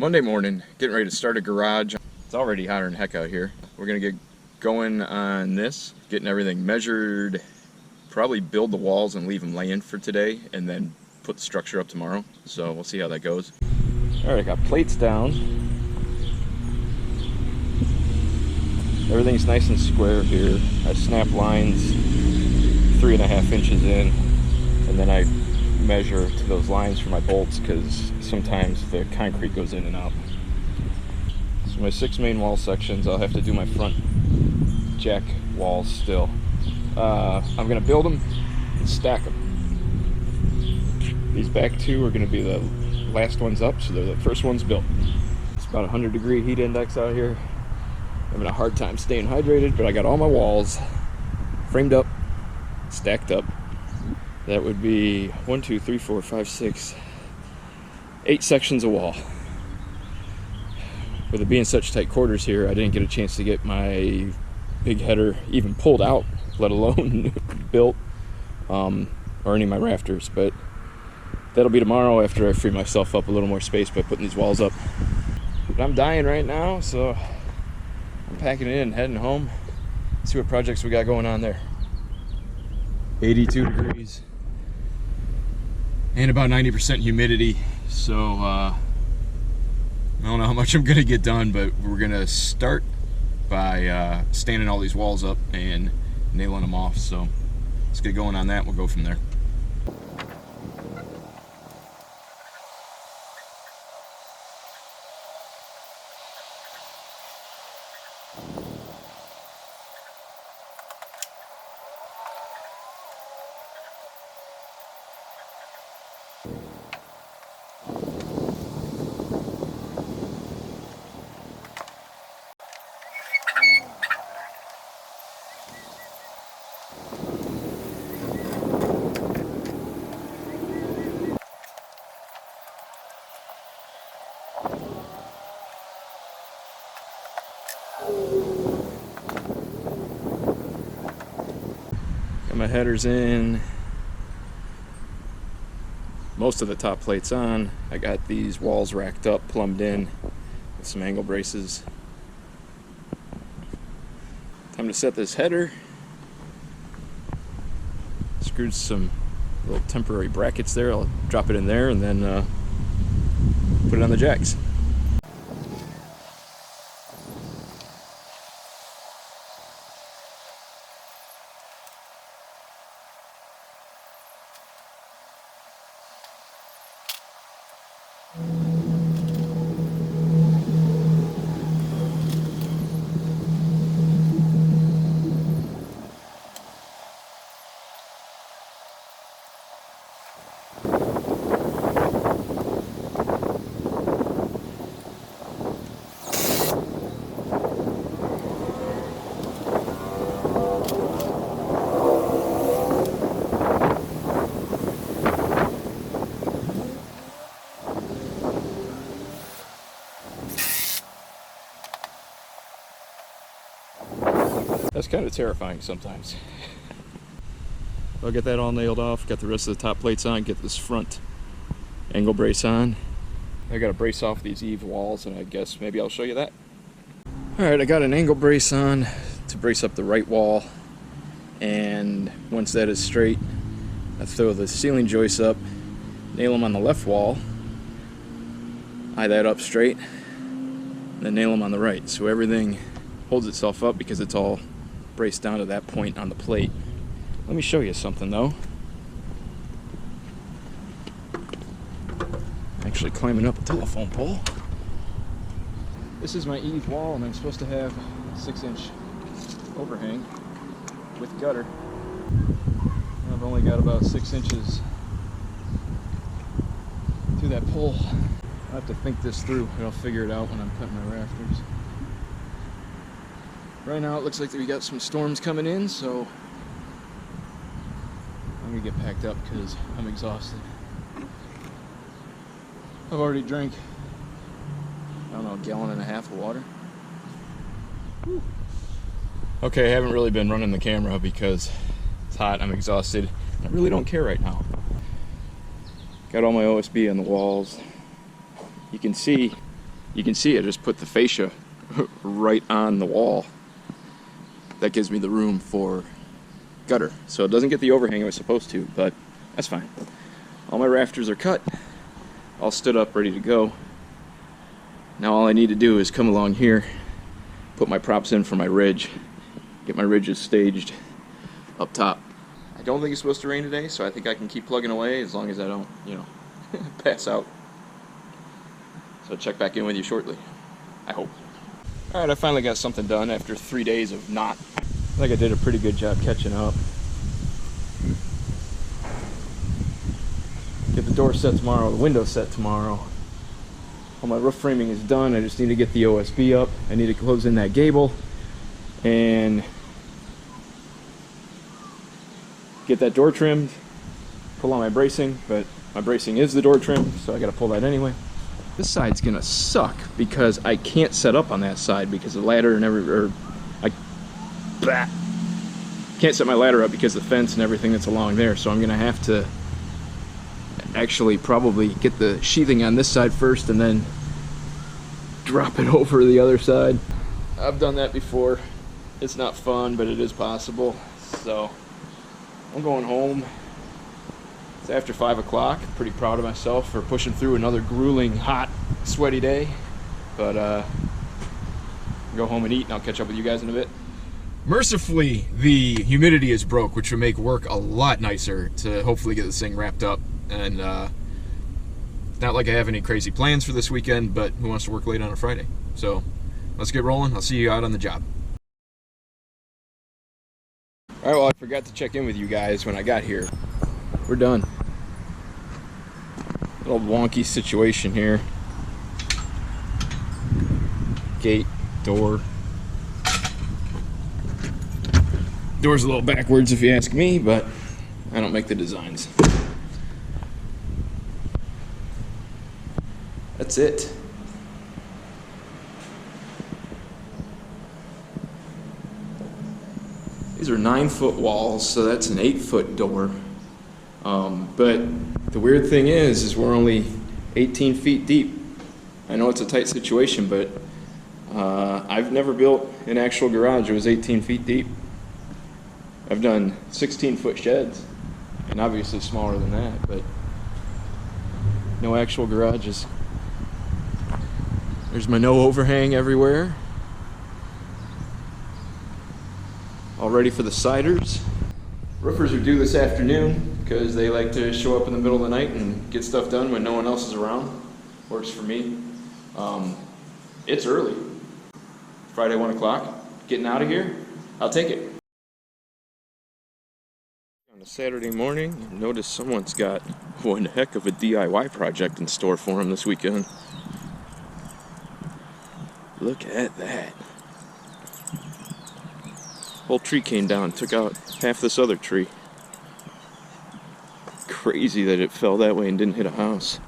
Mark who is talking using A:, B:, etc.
A: Monday morning, getting ready to start a garage. It's already hotter than heck out here. We're gonna get going on this, getting everything measured, probably build the walls and leave them laying for today, and then put the structure up tomorrow. So we'll see how that goes. All right, I got plates down. Everything's nice and square here. I snap lines 3.5 inches in, and then I measure to those lines for my bolts because sometimes the concrete goes in and out. So my 6 main wall sections, I'll have to do my front jack walls still. I'm gonna build them and stack them. These back two are gonna be the last ones up, so they're the first ones built. It's about 100-degree heat index out here. I'm having a hard time staying hydrated, but I got all my walls framed up, stacked up. That would be 1, 2, 3, 4, 5, 6, 8 sections of wall. With it being such tight quarters here, I didn't get a chance to get my big header even pulled out, let alone built, or any of my rafters. But that'll be tomorrow after I free myself up a little more space by putting these walls up. But I'm dying right now, so I'm packing it in, heading home. See what projects we got going on there. 82 degrees. And about 90% humidity, so I don't know how much I'm gonna get done, but we're gonna start by standing all these walls up and nailing them off. So let's get going on that. We'll go from there. Got my headers in, most of the top plates on. I got these walls racked up, plumbed in with some angle braces. Time to set this header. Screwed some little temporary brackets there. I'll drop it in there and then put it on the jacks. That's kind of terrifying sometimes. I'll get that all nailed off, got the rest of the top plates on, get this front angle brace on. I got to brace off these eave walls, and I guess maybe I'll show you that. Alright, I got an angle brace on to brace up the right wall, and once that is straight, I throw the ceiling joists up, nail them on the left wall, eye that up straight, and then nail them on the right, so everything holds itself up because it's all braced down to that point on the plate. Let me show you something though. Actually climbing up a telephone pole. This is my eave wall, and I'm supposed to have a 6-inch overhang with gutter. I've only got about 6 inches to that pole. I'll have to think this through and I'll figure it out when I'm cutting my rafters. Right now it looks like we got some storms coming in, so I'm gonna get packed up because I'm exhausted. I've already drank, I don't know, 1.5 gallons of water. Whew. Okay, I haven't really been running the camera because it's hot, I'm exhausted, I really don't care right now. Got all my OSB on the walls. You can see you can see I just put the fascia right on the wall. That gives me the room for gutter. So it doesn't get the overhang it was supposed to, but that's fine. All my rafters are cut, all stood up, ready to go. Now all I need to do is come along here, put my props in for my ridge, get my ridges staged up top. I don't think it's supposed to rain today, so I think I can keep plugging away as long as I don't, you know, pass out. So I'll check back in with you shortly, I hope. Alright, I finally got something done after 3 days of not. I think I did a pretty good job catching up. Get the door set tomorrow, the window set tomorrow. All my roof framing is done. I just need to get the OSB up. I need to close in that gable and get that door trimmed, pull on my bracing, but my bracing is the door trim, so I gotta pull that anyway. This side's gonna suck because I can't set up on that side because the ladder and can't set my ladder up because of the fence and everything that's along there, so I'm gonna have to actually probably get the sheathing on this side first and then drop it over the other side. I've done that before. It's not fun, but it is possible. So I'm going home. It's after 5 o'clock. Pretty proud of myself for pushing through another grueling, hot, sweaty day. But go home and eat, and I'll catch up with you guys in a bit. Mercifully, the humidity is broke, which will make work a lot nicer to hopefully get this thing wrapped up. And not like I have any crazy plans for this weekend, but who wants to work late on a Friday? So let's get rolling. I'll see you out on the job. Alright, well, I forgot to check in with you guys when I got here. We're done. Little wonky situation here. Gate, door. Door's a little backwards if you ask me, but I don't make the designs. That's it. These are 9-foot walls, so that's an 8-foot door. But the weird thing is we're only 18 feet deep. I know it's a tight situation, but I've never built an actual garage that was 18 feet deep. I've done 16-foot sheds, and obviously smaller than that, but no actual garages. There's my no overhang everywhere. All ready for the siders. Roofers are due this afternoon because they like to show up in the middle of the night and get stuff done when no one else is around. Works for me. It's early. Friday, 1 o'clock. Getting out of here? I'll take it. On a Saturday morning, notice someone's got one heck of a DIY project in store for them this weekend. Look at that. Whole tree came down, took out half this other tree. Crazy that it fell that way and didn't hit a house.